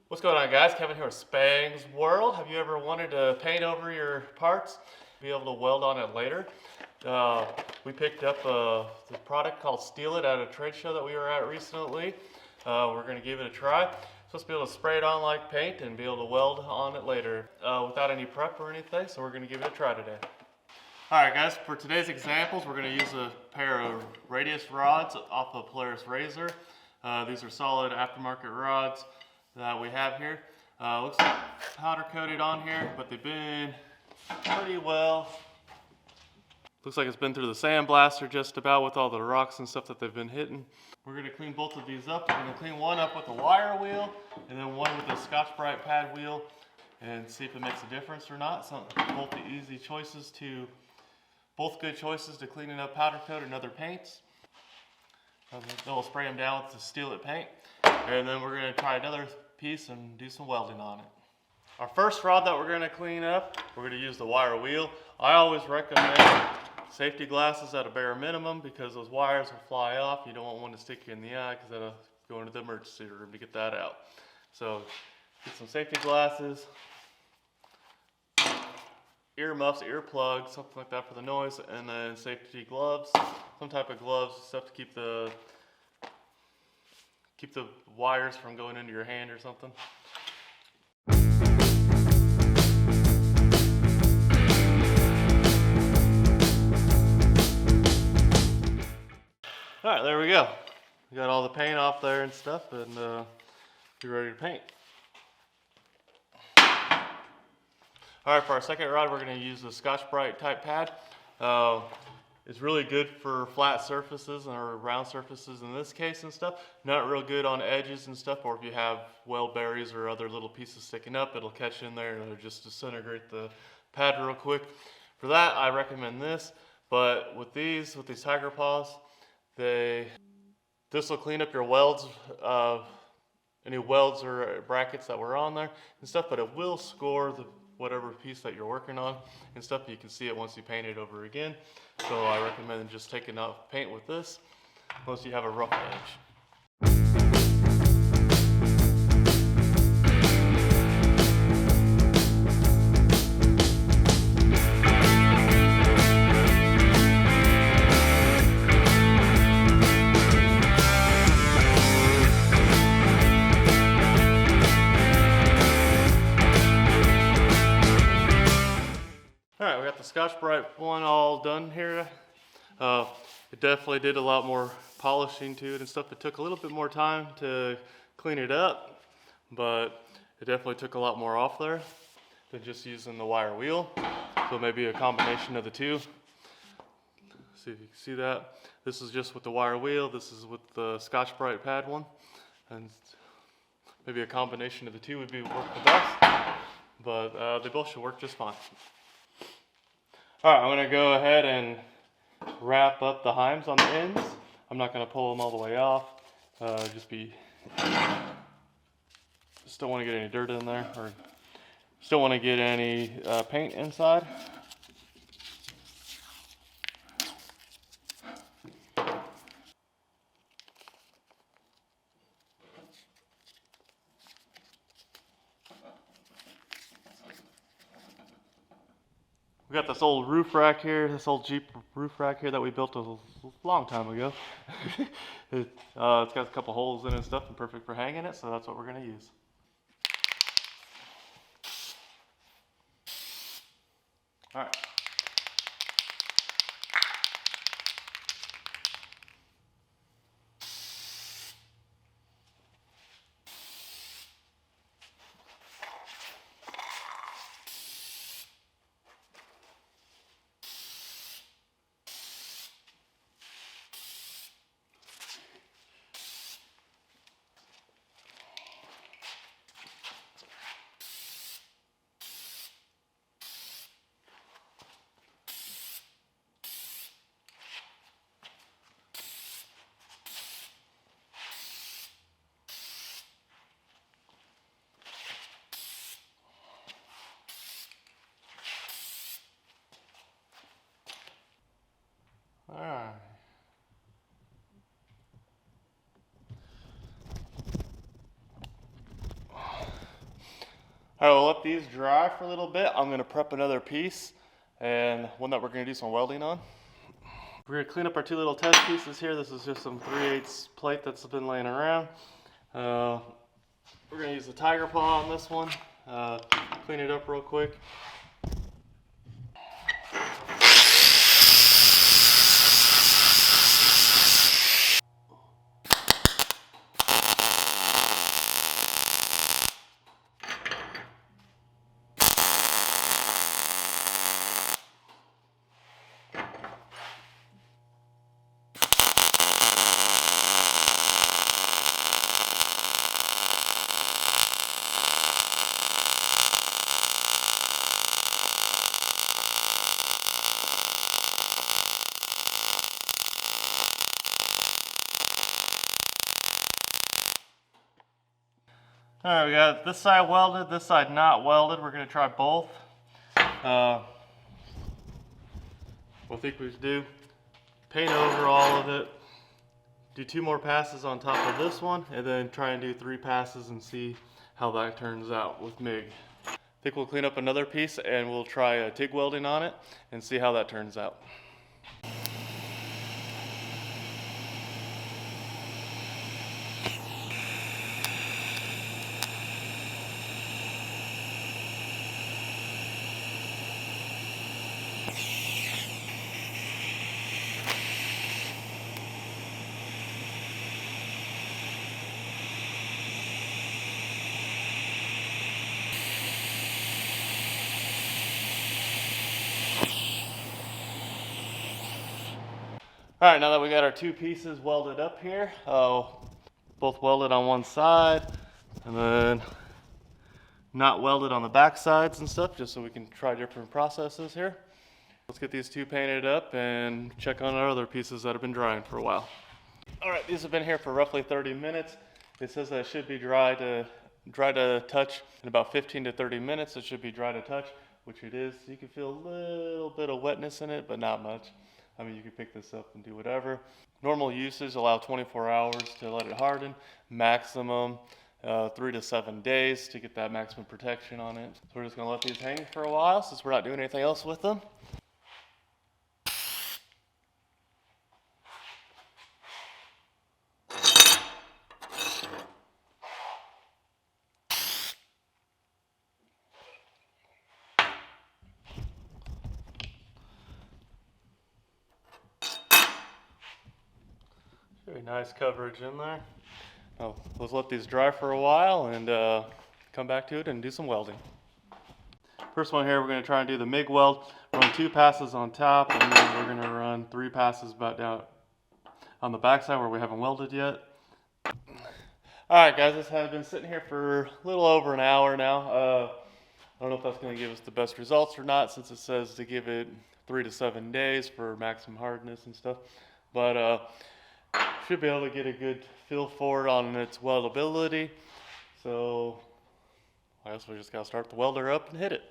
What's going on, guys? Kevin here with Spang's World. Have you ever wanted to paint over your parts, be able to weld on it later? We picked up the product called Steel It at a trade show that we were at recently. We're going to give it a try. Supposed to be able to spray it on like paint and be able to weld on it later without any prep or anything, so we're going to give it a try today. Alright guys, for today's examples we're going to use a pair of radius rods off of Polaris Razor. These are solid aftermarket rods that we have here. Looks like powder coated on here, but they've been pretty well. Looks like it's been through the sandblaster just about with all the rocks and stuff that they've been hitting. We're going to clean both of these up. We're going to clean one up with a wire wheel and then one with a Scotch-Brite pad wheel and see if it makes a difference or not. So both good choices to cleaning up powder coat and other paints. Then we'll spray them down with the Steel It paint. And then we're going to try another piece and do some welding on it. Our first rod that we're going to clean up, we're going to use the wire wheel. I always recommend safety glasses at a bare minimum because those wires will fly off. You don't want one to stick you in the eye because that'll go into the emergency room to get that out. So get some safety glasses, ear muffs, ear plugs, something like that for the noise, and then safety gloves, some type of gloves, stuff to keep the wires from going into your hand or something. Alright, there we go. We got all the paint off there and stuff, and we're ready to paint. Alright, for our second rod we're going to use the Scotch-Brite type pad. It's really good for flat surfaces or round surfaces in this case and stuff. Not real good on edges and stuff, or if you have weld berries or other little pieces sticking up, it'll catch in there and it'll just disintegrate the pad real quick. For that, I recommend this, but with these tiger paws, this will clean up your welds, any welds or brackets that were on there and stuff, but it will score whatever piece that you're working on and stuff. You can see it once you paint it over again. So I recommend just taking off paint with this, unless you have a rough edge. Alright, we got the Scotch-Brite one all done here. It definitely did a lot more polishing to it and stuff. It took a little bit more time to clean it up, but it definitely took a lot more off there than just using the wire wheel. So maybe a combination of the two. See if you can see that. This is just with the wire wheel. This is with the Scotch-Brite pad one. And maybe a combination of the two would work the best, but they both should work just fine. Alright, I'm going to go ahead and wrap up the heims on the ends. I'm not going to pull them all the way off. Just don't want to get any dirt in there, or just don't want to get any paint inside. We got this old roof rack here, this old Jeep roof rack here that we built a long time ago. It's got a couple holes in it and stuff, and perfect for hanging it, so that's what we're going to use. Alright. All right, we'll let these dry for a little bit. I'm gonna prep another piece and one that we're gonna do some welding on. We're gonna clean up our two little test pieces here. This is just some 3/8 plate that's been laying around. We're gonna use the tiger paw on this one. Clean it up real quick. All right, we got this side welded, this side not welded. We're gonna try both. What I think we should do, paint over all of it, do 2 more passes on top of this one, and then try and do 3 passes and see how that turns out with MIG. I think we'll clean up another piece and we'll try TIG welding on it and see how that turns out. All right, now that we got our 2 pieces welded up here, both welded on one side and then not welded on the back sides and stuff, just so we can try different processes here. Let's get these 2 painted up and check on our other pieces that have been drying for a while. All right, these have been here for roughly 30 minutes. It says that it should be dry to touch in about 15 to 30 minutes. It should be dry to touch, which it is. You can feel a little bit of wetness in it, but not much. I mean, you can pick this up and do whatever. Normal usage allow 24 hours to let it harden. Maximum 3 to 7 days to get that maximum protection on it. So we're just gonna let these hang for a while since we're not doing anything else with them. Very nice coverage in there. Now, let's let these dry for a while and come back to it and do some welding. First one here, we're going to try and do the MIG weld. Run 2 passes on top, and then we're going to run 3 passes about down on the back side where we haven't welded yet. Alright guys, this has been sitting here for a little over an hour now. I don't know if that's going to give us the best results or not, since it says to give it 3 to 7 days for maximum hardness and stuff. But should be able to get a good feel for it on its weldability. So I guess we just got to start the welder up and hit it.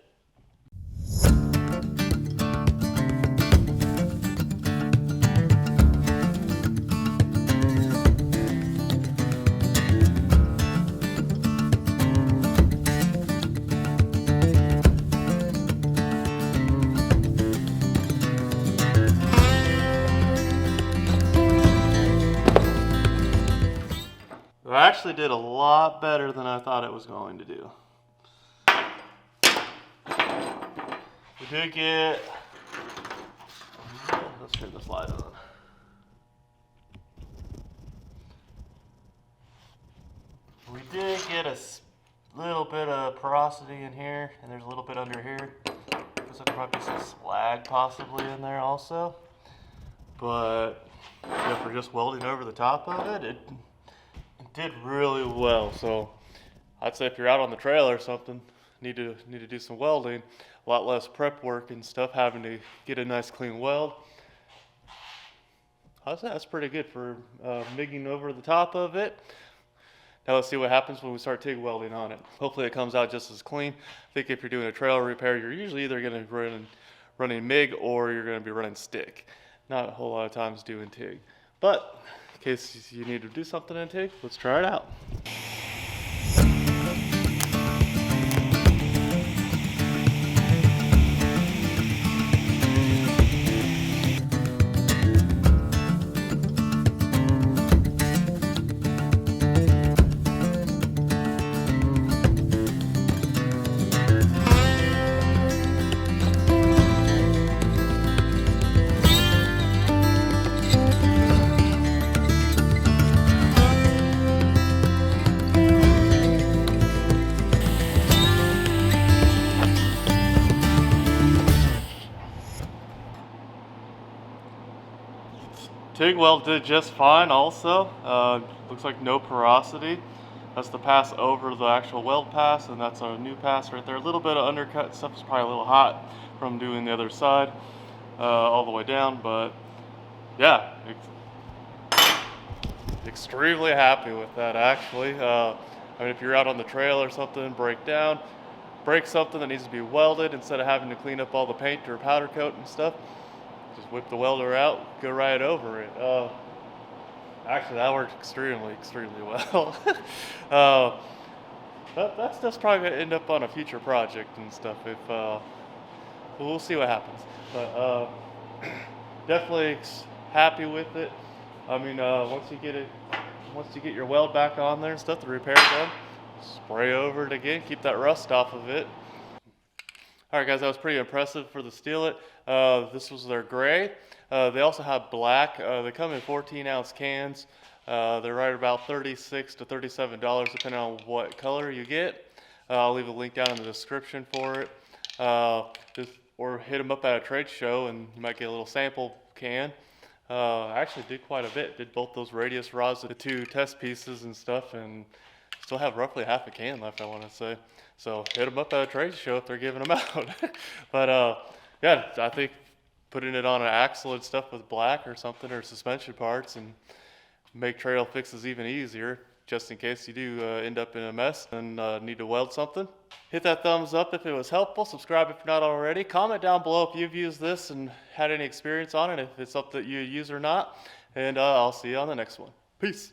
I actually did a lot better than I thought it was going to do. We did get, let's turn this light on. We did get a little bit of porosity in here, and there's a little bit under here. Looks like there might be some slag possibly in there also. But yeah, for just welding over the top of it, it did really well. So I'd say if you're out on the trail or something, need to do some welding, a lot less prep work and stuff, having to get a nice clean weld. I'd say that's pretty good for MIGging over the top of it. Now let's see what happens when we start TIG welding on it. Hopefully it comes out just as clean. I think if you're doing a trail repair, you're usually either going to be running MIG or you're going to be running stick. Not a whole lot of times doing TIG. But in case you need to do something in TIG, let's try it out. TIG weld did just fine also. Looks like no porosity. That's the pass over the actual weld pass, and that's our new pass right there. A little bit of undercut stuff is probably a little hot from doing the other side all the way down, but yeah, extremely happy with that actually. I mean, if you're out on the trail or something, break something that needs to be welded, instead of having to clean up all the paint or powder coat and stuff, just whip the welder out, go right over it. Actually, that worked extremely well. That stuff's probably gonna end up on a future project and stuff. If we'll see what happens, but definitely happy with it. I mean, once you get your weld back on there and stuff, the repair done, spray over it again, keep that rust off of it. All right, guys, that was pretty impressive for the Steal It. This was their gray. They also have black. They come in 14-ounce cans. They're right about $36 to $37 depending on what color you get. I'll leave a link down in the description for it. Or hit them up at a trade show and you might get a little sample can. I actually did quite a bit. Did both those radius rods, the 2 test pieces and stuff, and still have roughly half a can left, I want to say. So hit them up at a trade show if they're giving them out. But yeah, I think putting it on an axle and stuff with black or something, or suspension parts, and make trail fixes even easier, just in case you do end up in a mess and need to weld something. Hit that thumbs up if it was helpful. Subscribe if you're not already. Comment down below if you've used this and had any experience on it, if it's something that you use or not. And I'll see you on the next one. Peace.